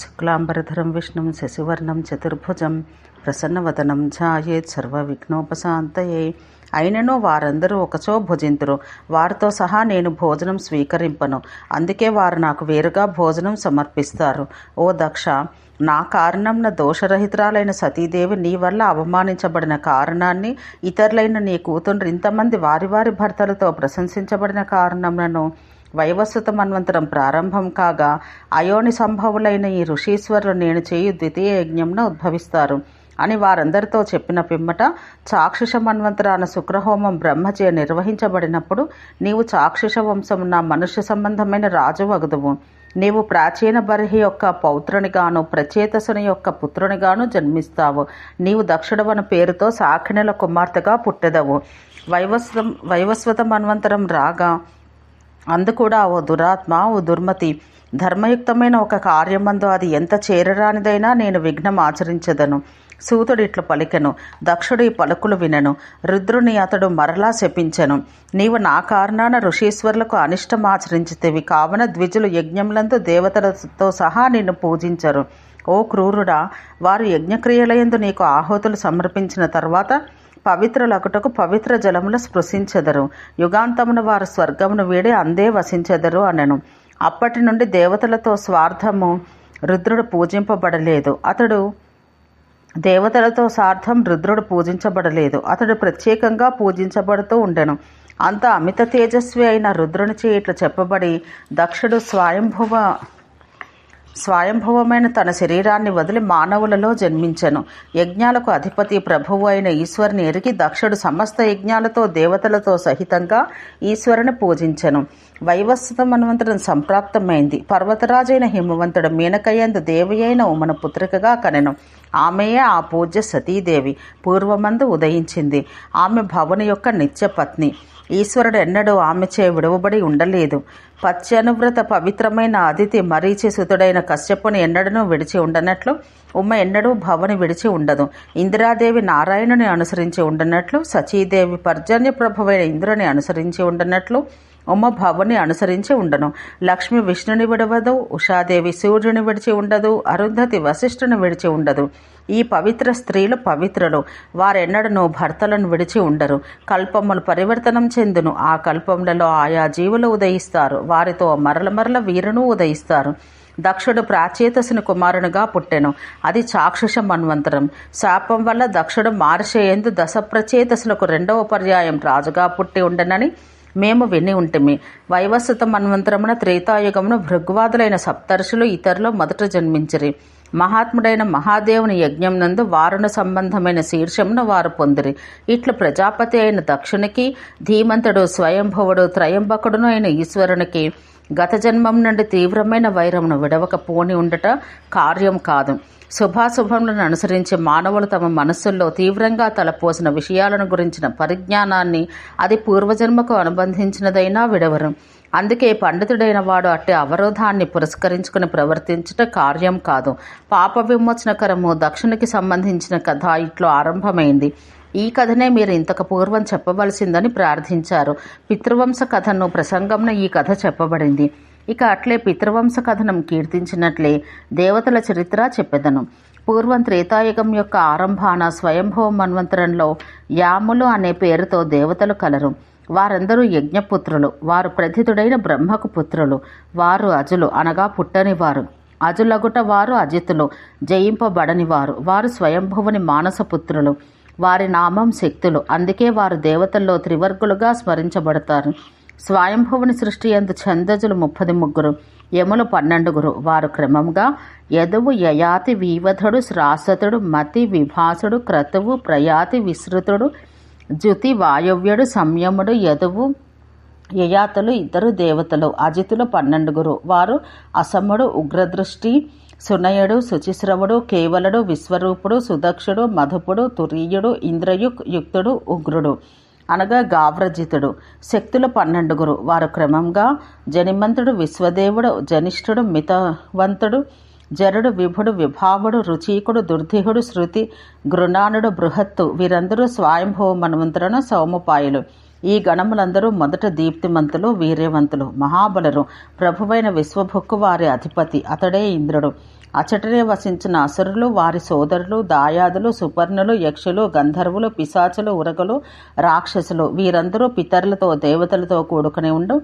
శుక్లాంబరధరం విష్ణుం శశివర్ణం చతుర్భుజం ప్రసన్నవదనం ధ్యాయేత్ సర్వవిఘ్నోపశాంతయే. అయినను వారందరూ ఒకచో భుజింతురు, వారితో సహా నేను భోజనం స్వీకరింపను. అందుకే వారు నాకు వేరుగా భోజనం సమర్పిస్తారు. ఓ దక్ష, నా కారణంన దోషరహితురాలైన సతీదేవి నీ వల్ల అవమానించబడిన కారణాన్ని, ఇతరులైన నీ కూతురు ఇంతమంది వారి వారి భర్తలతో ప్రశంసించబడిన కారణంను, వైవస్వత మన్వంతరం ప్రారంభం కాగా అయోని సంభవులైన ఈ ఋషీశ్వరులు నేను చేయు ద్వితీయ యజ్ఞంన ఉద్భవిస్తారు అని వారందరితో చెప్పిన పిమ్మట చాక్షుష మన్వంతరాన శుక్రహోమం బ్రహ్మచే నిర్వహించబడినప్పుడు నీవు చాక్షుష వంశమున మనుష్య సంబంధమైన రాజు వగుదువు. నీవు ప్రాచీన బర్హి యొక్క పౌత్రునిగాను ప్రచేతసుని యొక్క పుత్రునిగాను జన్మిస్తావు. నీవు దక్షుడవన పేరుతో సాఖినుల కుమార్తెగా పుట్టెదవు. వైవస్వత మన్వంతరం రాగా అందుకూడా ఓ దురాత్మ, ఓ దుర్మతి, ధర్మయుక్తమైన ఒక కార్యమందు అది ఎంత చేరరానిదైనా నేను విఘ్నం ఆచరించదను. సూతుడు ఇట్లు పలికెను. దక్షుడు ఈ పలుకులు వినెను. రుద్రుని అతడు మరలా శపించెను. నీవు నా కారణాన ఋషీశ్వరులకు అనిష్టం ఆచరించితివి కావున ద్విజులు యజ్ఞములందు దేవతలతో సహా నిన్ను పూజించరు. ఓ క్రూరుడా, వారు యజ్ఞక్రియలయందు నీకు ఆహుతులు సమర్పించిన తర్వాత పవిత్రులకుటకు పవిత్ర జలములు స్పృశించెదరు. యుగాంతమున వారు స్వర్గమును వీడి అందే వసించెదరు అనెను. అప్పటి నుండి దేవతలతో స్వార్థము రుద్రుడు పూజింపబడలేదు. దేవతలతో స్వార్థం రుద్రుడు పూజించబడలేదు. అతడు ప్రత్యేకంగా పూజించబడుతూ ఉండెను. అంత అమిత తేజస్వి అయిన రుద్రునిచే ఇట్లు చెప్పబడి దక్షుడు స్వయంభువమైన తన శరీరాన్ని వదిలి మానవులలో జన్మించెను. యజ్ఞాలకు అధిపతి ప్రభువు అయిన ఈశ్వరుని ఎరిగి దక్షుడు సమస్త యజ్ఞాలతో దేవతలతో సహితంగా ఈశ్వరుని పూజించెను. వైవస్వత మన్వంతరం సంప్రాప్తమైంది. పర్వతరాజైన హిమవంతుడు మీనకయందు దేవి అయిన ఉమన పుత్రికగా కనెను. ఆమెయే ఆ పూజ్య సతీదేవి. పూర్వమందు ఉదయించింది. ఆమె భవుని యొక్క నిత్య పత్ని. ఈశ్వరుడు ఎన్నడూ ఆమెచే విడువబడి ఉండలేదు. పత్యనువ్రత పవిత్రమైన అదితి మరీచి సుతుడైన కశ్యపుని ఎన్నడూ విడిచి ఉండనట్లు ఉమ్మ ఎన్నడూ భవని విడిచి ఉండదు. ఇందిరాదేవి నారాయణుని అనుసరించి ఉండనట్లు, సచీదేవి పర్జన్య ప్రభువైన ఇంద్రుని అనుసరించి ఉండనట్లు ఉమ్మ భవుని అనుసరించి ఉండను. లక్ష్మి విష్ణుని విడవదు, ఉషాదేవి సూర్యుని విడిచి ఉండదు, అరుంధతి వశిష్ఠుని విడిచి ఉండదు. ఈ పవిత్ర స్త్రీలు పవిత్రులు. వారెన్నడను భర్తలను విడిచి ఉండరు. కల్పములు పరివర్తనం చెందును. ఆ కల్పములలో ఆయా జీవులు ఉదయిస్తారు. వారితో మరల వీరును ఉదయిస్తారు. దక్షుడు ప్రాచేతసుని కుమారునిగా పుట్టెను. అది చాక్షుష మన్వంతరం. శాపం వల్ల దక్షుడు మార్షయందు దశప్రచేతసులకు 2వ పర్యాయం రాజుగా పుట్టి ఉండనని మేము విని ఉంటిమి. వైవస్వత మన్వంతరమున త్రేతాయుగమును భృగ్వాదులైన సప్తర్షులు ఇతరులు మొదట జన్మించిరి. మహాత్ముడైన మహాదేవుని యజ్ఞం నందు వారుణ సంబంధమైన శీర్షమును వారు పొందిరి. ఇట్లు ప్రజాపతి అయిన దక్షునికి, ధీమంతుడు స్వయంభువుడు త్రయంబకుడును అయిన ఈశ్వరునికి గత జన్మం నుండి తీవ్రమైన వైరమును విడవక పోని ఉండట కార్యం కాదు. శుభాశుభములను అనుసరించి మానవులు తమ మనస్సుల్లో తీవ్రంగా తలపోసిన విషయాలను గురించిన పరిజ్ఞానాన్ని అది పూర్వజన్మకు అనుబంధించినదైనా విడవరు. అందుకే పండితుడైన వాడు అట్టి అవరోధాన్ని పురస్కరించుకుని ప్రవర్తించుట కార్యం కాదు. పాప విమోచనకరము దక్షునికి సంబంధించిన కథ ఇట్లు ఆరంభమైంది. ఈ కథనే మీరు ఇంతకు పూర్వం చెప్పవలసిందని ప్రార్థించారు. పితృవంశ కథను ప్రసంగంన ఈ కథ చెప్పబడింది. ఇక అట్లే పితృవంశ కథనం కీర్తించినట్లే దేవతల చరిత్ర చెప్పెదను. పూర్వం త్రేతాయుగం యొక్క ఆరంభాన స్వయంభవ మన్వంతరంలో యాములు అనే పేరుతో దేవతలు కలరు. వారందరూ యజ్ఞపుత్రులు. వారు ప్రథితుడైన బ్రహ్మకు పుత్రులు. వారు అజులు అనగా పుట్టనివారు. అజులగుట వారు అజితులు, జయింపబడనివారు. వారు స్వయంభువుని మానసపుత్రులు. వారి నామం శక్తులు. అందుకే వారు దేవతల్లో త్రివర్గులుగా స్మరించబడతారు. స్వయంభువుని సృష్టి యందు ఛందజులు 33, యములు 12. వారు క్రమంగా యదువు, యయాతి, వీవధుడు, శ్రాసతుడు, మతి, విభాసుడు, క్రతువు, ప్రయాతి, విశ్రుతుడు, జుతి, వాయవ్యుడు, సంయముడు, యదువు, యయాతులు ఇద్దరు దేవతలు. అజితులు 12. వారు అసముడు, ఉగ్రదృష్టి, సునయుడు, శుచిశ్రవుడు, కేవలుడు, విశ్వరూపుడు, సుదక్షుడు, మధుపుడు, తురీయుడు, ఇంద్రయుక్తుడు, ఉగ్రుడు అనగా గావ్రజితుడు. శక్తులు 12. వారు క్రమంగా జనిమంతుడు, విశ్వదేవుడు, జనిష్ఠుడు, మితవంతుడు, జరుడు, విభుడు, విభావుడు, రుచీకుడు, దుర్ధిహుడు, శృతి, గృణానుడు, బృహత్తు. వీరందరూ స్వయంభవ మన్వంతరను సౌమపాయులు. ఈ గణములందరూ మొదట దీప్తిమంతులు, వీర్యవంతులు, మహాబలురు. ప్రభువైన విశ్వభుక్కు వారి అధిపతి. అతడే ఇంద్రుడు. అచటనే వసించిన అసురులు, వారి సోదరులు, దాయాదులు, సుపర్ణులు, యక్షులు, గంధర్వులు, పిశాచులు, ఉరగలు, రాక్షసులు వీరందరూ పితరులతో దేవతలతో కూడుకుని ఉండు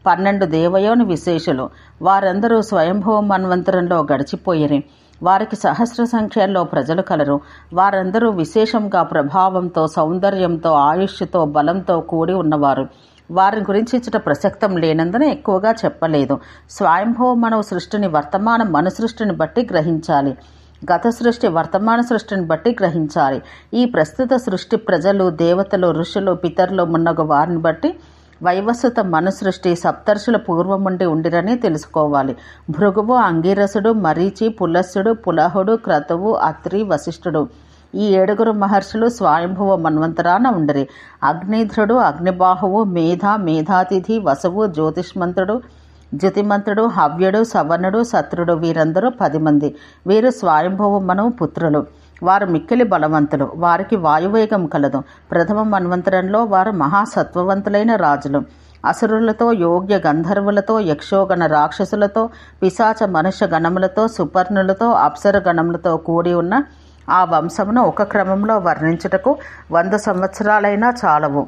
12 దేవయోని విశేషులు. వారందరూ స్వయంభవ మన్వంతరంలో గడిచిపోయిరి. వారికి సహస్ర సంఖ్యల్లో ప్రజలు కలరు. వారందరూ విశేషంగా ప్రభావంతో, సౌందర్యంతో, ఆయుష్తో, బలంతో కూడి ఉన్నవారు. వారి గురించి ఇచ్చట ప్రసక్తం లేనందున ఎక్కువగా చెప్పలేదు. స్వయంభవ మనవ సృష్టిని వర్తమాన మను సృష్టిని బట్టి గ్రహించాలి. గత సృష్టి వర్తమాన సృష్టిని బట్టి గ్రహించాలి. ఈ ప్రస్తుత సృష్టి ప్రజలు, దేవతలు, ఋషులు, పితరులు మున్నగు వారిని బట్టి వైవస్వత మను సృష్టి సప్తర్షుల పూర్వముండి ఉండిరని తెలుసుకోవాలి. భృగువు, అంగీరసుడు, మరీచి, పులస్సుడు, పులహుడు, క్రతువు, అత్రి, వశిష్ఠుడు ఈ 7 మహర్షులు స్వయంభవ మన్వంతరాన ఉండిరి. అగ్నిధ్రుడు, అగ్నిబాహువు, మేధ, మేధాతిథి, వసువు, జ్యోతిష్మంతుడు, జ్యోతిమంతుడు, హవ్యుడు, సవనుడు, శత్రుడు వీరందరూ 10 మంది. వీరు స్వయంభవ మనువు పుత్రులు. వారు మిక్కిలి బలవంతులు. వారికి వాయువేగం కలదు. ప్రథమ మన్వంతరంలో వారు మహాసత్వవంతులైన రాజులు. అసురులతో, యోగ్య గంధర్వులతో, యక్షోగణ రాక్షసులతో, పిశాచ మనుష్య గణములతో, సుపర్ణులతో, అప్సర గణములతో కూడి ఉన్న ఆ వంశమును ఒక క్రమంలో వర్ణించుటకు 100 సంవత్సరాలైనా చాలవు.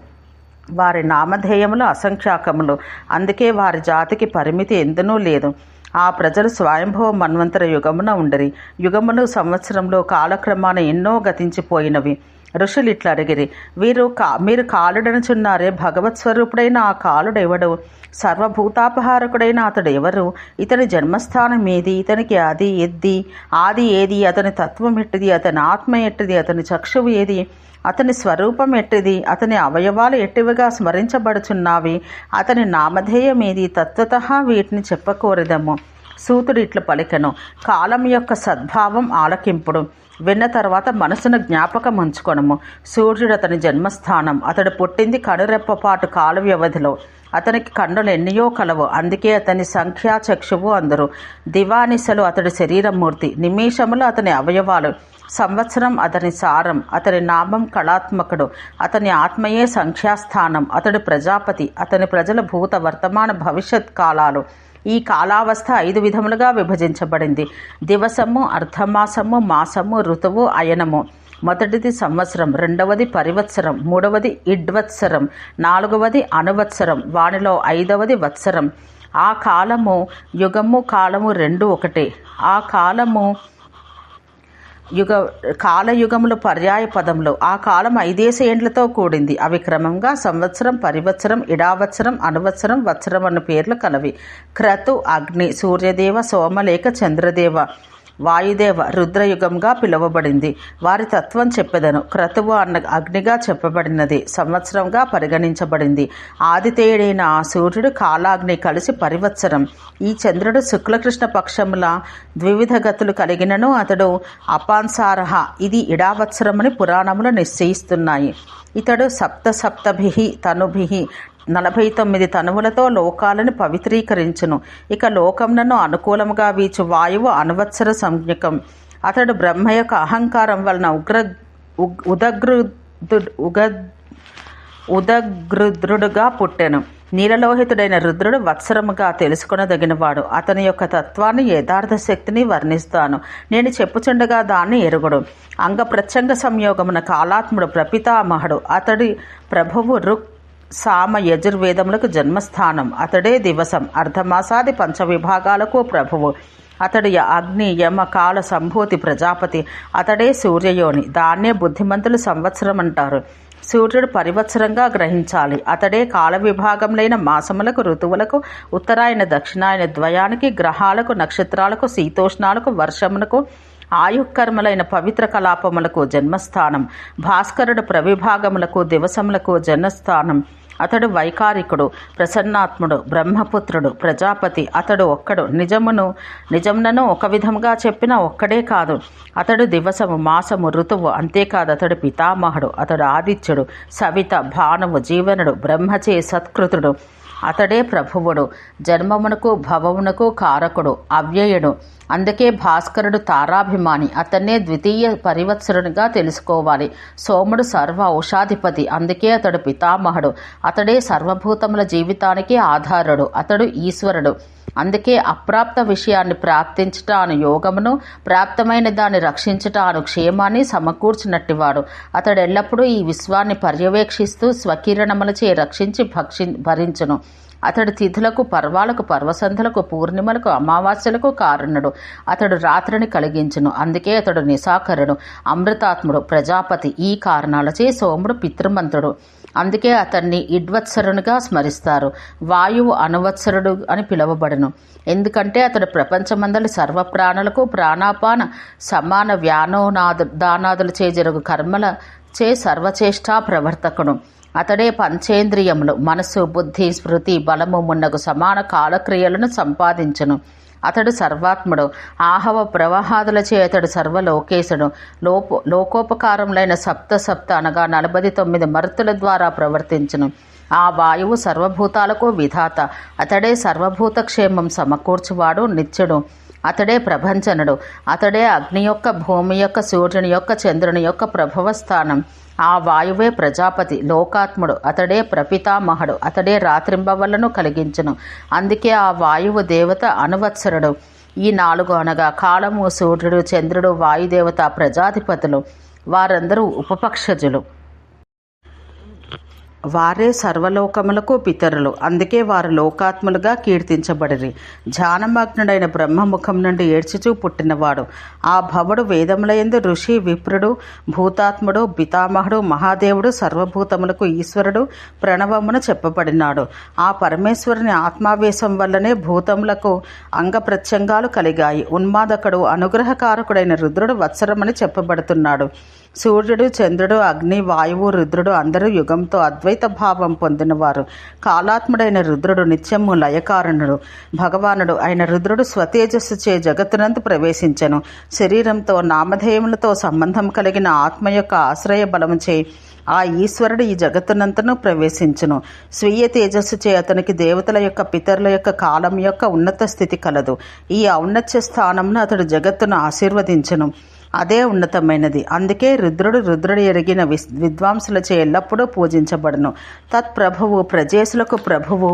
వారి నామధేయములు అసంఖ్యాకములు. అందుకే వారి జాతికి పరిమితి ఎందునూ లేదు. ఆ ప్రజలు స్వయంభవ మన్వంతర యుగమున ఉండిరి. యుగములు సంవత్సరంలో కాలక్రమాన ఎన్నో గతించిపోయినవి. ఋషులు ఇట్లా అడిగిరి, మీరు కాలుడనుచున్నారే, భగవత్ స్వరూపుడైన ఆ కాలుడెవడు? సర్వభూతాపహారకుడైన అతడు ఎవరు? ఇతని జన్మస్థానం ఏది? ఇతనికి ఆది ఏది? అతని తత్వం ఎట్టిది? అతని ఆత్మ ఎట్టిది? అతని చక్షువు ఏది? అతని స్వరూపం ఎట్టిది? అతని అవయవాలు ఎట్టివిగా స్మరించబడుచున్నావి? అతని నామధేయం ఏది? తత్వతః వీటిని చెప్పకోరిదము. సూతుడు ఇట్లు పలికెను, కాలం యొక్క సద్భావం ఆలకింపుడు. విన్న తర్వాత మనసును జ్ఞాపకం ఉంచుకొనము. సూర్యుడు అతని జన్మస్థానం. అతడు పుట్టింది కనురెప్పపాటు కాల వ్యవధిలో. అతనికి కన్నులు ఎన్నియో కలవు. అందుకే అతని సంఖ్యా చక్షువు అందరు. దివానిసలు అతడి శరీరమూర్తి. నిమేషములు అతని అవయవాలు. సంవత్సరం అతని సారం. అతని నామం కళాత్మకుడు. అతని ఆత్మయే సంఖ్యాస్థానం. అతడు ప్రజాపతి. అతని ప్రజల భూత వర్తమాన భవిష్యత్ కాలాలు. ఈ కాలావస్థ 5 విధములుగా విభజించబడింది. దివసము, అర్ధమాసము, మాసము, ఋతువు, అయనము. మొదటిది సంవత్సరం, రెండవది పరివత్సరం, మూడవది ఇడ్వత్సరం, 4వది అనువత్సరం, వానిలో 5వది వత్సరం. ఆ కాలము యుగము కాలము రెండు ఒకటే. ఆ కాలయుగములు పర్యాయ పదములు. ఆ కాలం 5 ఏండ్లతో కూడింది. అవి క్రమంగా సంవత్సరం, పరివత్సరం, ఇడావత్సరం, అనువత్సరం, వత్సరం అన్న పేర్లు కలవి. క్రతు అగ్ని, సూర్యదేవ, సోమలేఖ, చంద్రదేవ, వాయుదేవ, రుద్రయుగంగా పిలువబడింది. వారి తత్వం చెప్పెదను. క్రతువు అన్న అగ్నిగా చెప్పబడినది సంవత్సరంగా పరిగణించబడింది. ఆదితేయుడైన ఆ సూర్యుడు కాలాగ్ని కలిసి పరివత్సరం. ఈ చంద్రుడు శుక్లకృష్ణ పక్షముల ద్వివిధ గతులు కలిగినను అతడు అపాన్సారహ. ఇది ఇడావత్సరమని పురాణములు నిశ్చయిస్తున్నాయి. ఇతడు సప్తభిః తనుభిః 49 తనువులతో లోకాలను పవిత్రీకరించును. ఇక లోకములను అనుకూలముగా వీచు వాయువు అనువత్సర సంజ్ఞకం. అతడు బ్రహ్మ యొక్క అహంకారం వలన ఉదగృద్రుడుగా పుట్టెను. నీలలోహితుడైన రుద్రుడు వత్సరముగా తెలుసుకొనదగినవాడు. అతని యొక్క తత్వాన్ని, యథార్థ శక్తిని వర్ణిస్తాను. నేను చెప్పుచుండగా దాన్ని ఎరుగుడు. అంగప్రత్యంగ సంయోగమున కాలాత్ముడు ప్రపితామహుడు. అతడి ప్రభువు రుక్ సామ యజుర్వేదములకు జన్మస్థానం. అతడే దివసం, అర్ధమాసాది 5 విభాగాలకు ప్రభువు. అతడు అగ్ని, యమ, కాల సంభూతి ప్రజాపతి. అతడే సూర్యయోని. దాన్నే బుద్ధిమంతులు సంవత్సరం అంటారు. సూర్యుడు పరివత్సరంగా గ్రహించాలి. అతడే కాల విభాగములైన మాసములకు, ఋతువులకు, ఉత్తరాయణ దక్షిణాయన ద్వయానికి, గ్రహాలకు, నక్షత్రాలకు, శీతోష్ణాలకు, వర్షమునకు, ఆయుకర్మలైన పవిత్ర కలాపములకు జన్మస్థానం. భాస్కరుడు ప్రవిభాగములకు, దివసములకు జన్మస్థానం. అతడు వైకారికుడు, ప్రసన్నాత్ముడు, బ్రహ్మపుత్రుడు, ప్రజాపతి. అతడు ఒక్కడు. నిజమునను ఒక విధముగా చెప్పిన ఒక్కడే కాదు. అతడు దివసము, మాసము, ఋతువు. అంతేకాదు అతడు పితామహుడు. అతడు ఆదిత్యుడు, సవిత, భానువు, జీవనుడు, బ్రహ్మచే సత్కృతుడు. అతడే ప్రభువుడు, జన్మమునకు భవమునకు కారకుడు, అవ్యయుడు. అందుకే భాస్కరుడు తారాభిమాని, అతన్నే ద్వితీయ పరివత్సరునిగా తెలుసుకోవాలి. సోముడు సర్వ ఔషాధిపతి, అందుకే అతడు పితామహుడు. అతడే సర్వభూతముల జీవితానికి ఆధారుడు. అతడు ఈశ్వరుడు. అందుకే అప్రాప్త విషయాన్ని ప్రాప్తించుట అను యోగమును, ప్రాప్తమైన దాన్ని రక్షించుట అను క్షేమాన్ని సమకూర్చినట్టివాడు. అతడు ఎల్లప్పుడూ ఈ విశ్వాన్ని పర్యవేక్షిస్తూ స్వకిరణములచే రక్షించి భరించును. అతడు తిథులకు, పర్వాలకు, పర్వసంధులకు, పూర్ణిమలకు, అమావాస్యలకు కారణుడు. అతడు రాత్రిని కలిగించును. అందుకే అతడు నిశాకరుడు, అమృతాత్ముడు, ప్రజాపతి. ఈ కారణాలచే సోముడు పితృమంతుడు. అందుకే అతన్ని ఇడ్వత్సరునిగా స్మరిస్తారు. వాయువు అనువత్సరుడు అని పిలువబడును. ఎందుకంటే అతడు ప్రపంచమందలి సర్వప్రాణులకు ప్రాణాపాన సమాన దానాదులచే జరుగు కర్మల చే సర్వచేష్టా ప్రవర్తకుడు. అతడే పంచేంద్రియములు, మనస్సు, బుద్ధి, స్మృతి, బలము మున్నగు సమాన కాలక్రియలను సంపాదించును. అతడు సర్వాత్ముడు. ఆహవ ప్రవాహాదులచే అతడు సర్వలోకేశుడు. లోకోపకారములైన సప్త అనగా 49 మరుతుల ద్వారా ప్రవర్తించును. ఆ వాయువు సర్వభూతాలకు విధాత. అతడే సర్వభూత క్షేమం సమకూర్చువాడు, నిత్యుడు. అతడే ప్రభంజనుడు. అతడే అగ్ని యొక్క, భూమి యొక్క, సూర్యుని యొక్క, చంద్రుని యొక్క ప్రభవ స్థానం. ఆ వాయువే ప్రజాపతి, లోకాత్ముడు. అతడే ప్రపితామహుడు. అతడే రాత్రింబవళ్లను కలిగించును. అందుకే ఆ వాయువు దేవత అనువత్సరుడు. ఈ 4 అనగా కాలము, సూర్యుడు, చంద్రుడు, వాయుదేవత ప్రజాధిపతులు. వారందరూ ఉపపక్షజులు. వారే సర్వలోకములకు పితరులు. అందుకే వారు లోకాత్ములుగా కీర్తించబడిరి. ధ్యానమగ్నుడైన బ్రహ్మముఖం నుండి ఏడ్చుచూ పుట్టినవాడు. ఆ భవుడు వేదములయందు ఋషి, విప్రుడు, భూతాత్ముడు, పితామహుడు, మహాదేవుడు, సర్వభూతములకు ఈశ్వరుడు ప్రణవమున చెప్పబడినాడు. ఆ పరమేశ్వరుని ఆత్మావేశం వల్లనే భూతములకు అంగప్రత్యంగాలు కలిగాయి. ఉన్మాదకుడు, అనుగ్రహకారకుడైన రుద్రుడు వత్సరమని చెప్పబడుతున్నాడు. సూర్యుడు, చంద్రుడు, అగ్ని, వాయువు, రుద్రుడు అందరూ యుగంతో అద్వైత భావం పొందినవారు. కాలాత్ముడైన రుద్రుడు నిత్యము లయకారణుడు. భగవానుడు అయిన రుద్రుడు స్వతేజస్సుచే జగత్తునందు ప్రవేశించెను. శరీరంతో, నామధేయములతో సంబంధం కలిగిన ఆత్మ యొక్క ఆశ్రయ బలముచే ఆ ఈశ్వరుడు ఈ జగత్తునంతను ప్రవేశించును. స్వీయ తేజస్సుచే అతనికి దేవతల యొక్క, పితరుల యొక్క, కాలం యొక్క ఉన్నత స్థితి కలదు. ఈ ఔన్నత్య స్థానమును అతడు జగత్తును ఆశీర్వదించును. అదే ఉన్నతమైనది. అందుకే రుద్రుడు ఎరిగిన విద్వాంసులచే ఎల్లప్పుడూ పూజించబడును. తత్ప్రభువు ప్రజేసులకు ప్రభువు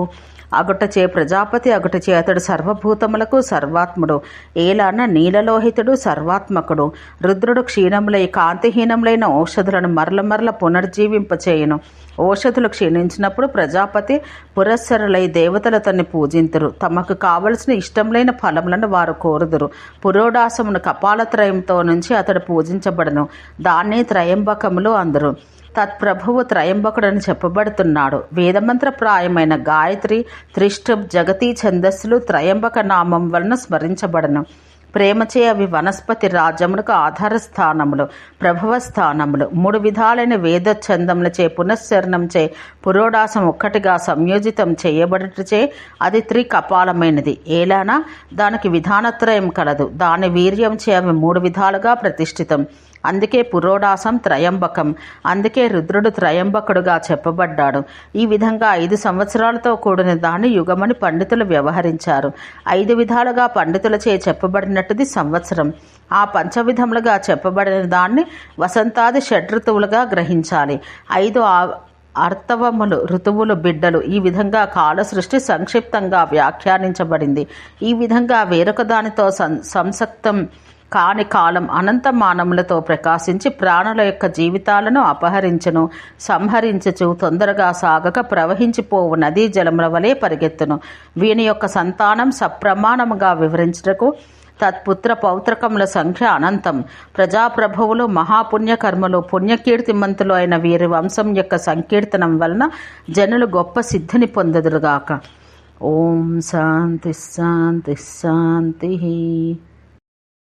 అగుటచే ప్రజాపతి అగుటచే అతడు సర్వభూతములకు సర్వాత్ముడు. ఏలాన నీలలోహితుడు, సర్వాత్మకుడు. రుద్రుడు క్షీణములై కాంతిహీనములైన ఔషధులను మరల పునర్జీవింపచేయును. ఔషధులు క్షీణించినప్పుడు ప్రజాపతి పురస్సరులై దేవతలు అతన్ని పూజింతురు. తమకు కావలసిన ఇష్టములైన ఫలములను వారు కోరుదురు. పురోడాసమును కపాలత్రయంతో నుంచి అతడు పూజించబడును. దాన్నే త్రయంబకములు అందరు. తత్ప్రభువు త్రయంబకుడని చెప్పబడుతున్నాడు. వేదమంత్రప్రాయమైన గాయత్రి, త్రిష్టం, జగతి ఛందస్సులు త్రయంబక నామం వలన స్మరించబడను. ప్రేమచే అవి వనస్పతి రాజ్యములకు ఆధార స్థానములు, ప్రభవ స్థానములు. 3 విధాలైన వేదఛందములచే పునశ్చరణంచే పురోడాసం ఒక్కటిగా సంయోజితం చేయబడుటచే అది త్రికపాలమైనది. ఏలానా దానికి విధానత్రయం కలదు. దాని వీర్యంచే అవి 3 విధాలుగా ప్రతిష్ఠితం. అందుకే పురోడాసం త్రయంబకం. అందుకే రుద్రుడు త్రయంబకుడుగా చెప్పబడ్డాడు. ఈ విధంగా 5 సంవత్సరాలతో కూడిన దాన్ని యుగమని పండితులు వ్యవహరించారు. 5 విధాలుగా పండితులచే చెప్పబడినట్టుది సంవత్సరం. ఆ 5 విధములుగా చెప్పబడిన దాన్ని వసంతాది షడ్ఋతువులుగా గ్రహించాలి. 5 అర్థవములు, ఋతువులు, బిడ్డలు. ఈ విధంగా కాల సృష్టి సంక్షిప్తంగా వ్యాఖ్యానించబడింది. ఈ విధంగా వేరొక దానితో సంసక్తం కాని కాలం అనంత మానములతో ప్రకాశించి ప్రాణుల యొక్క జీవితాలను అపహరించును. సంహరించుచు తొందరగా సాగక ప్రవహించిపోవు నదీ జలముల వలె పరిగెత్తును. వీని యొక్క సంతానం సప్రమాణముగా వివరించుటకు తత్పుత్ర పౌత్రకముల సంఖ్య అనంతం. ప్రజాప్రభువులు, మహాపుణ్యకర్మలు, పుణ్యకీర్తిమంతులు అయిన వీరి వంశం యొక్క సంకీర్తనం వలన జనులు గొప్ప సిద్ధిని పొందుదురుగాక. ఓం శాంతి శాంతి శాంతి.